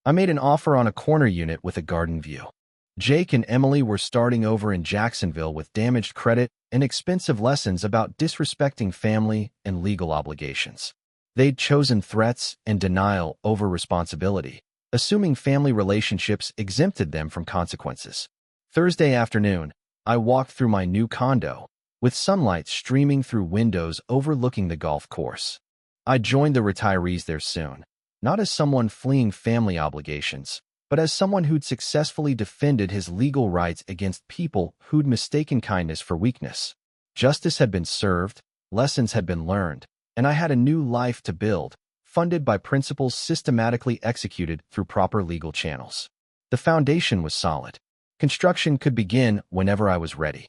I made an offer on a corner unit with a garden view. Jake and Emily were starting over in Jacksonville with damaged credit and expensive lessons about disrespecting family and legal obligations. They'd chosen threats and denial over responsibility, assuming family relationships exempted them from consequences. Thursday afternoon, I walked through my new condo, with sunlight streaming through windows overlooking the golf course. I joined the retirees there soon, not as someone fleeing family obligations, but as someone who'd successfully defended his legal rights against people who'd mistaken kindness for weakness. Justice had been served, lessons had been learned, and I had a new life to build, funded by principles systematically executed through proper legal channels. The foundation was solid. Construction could begin whenever I was ready.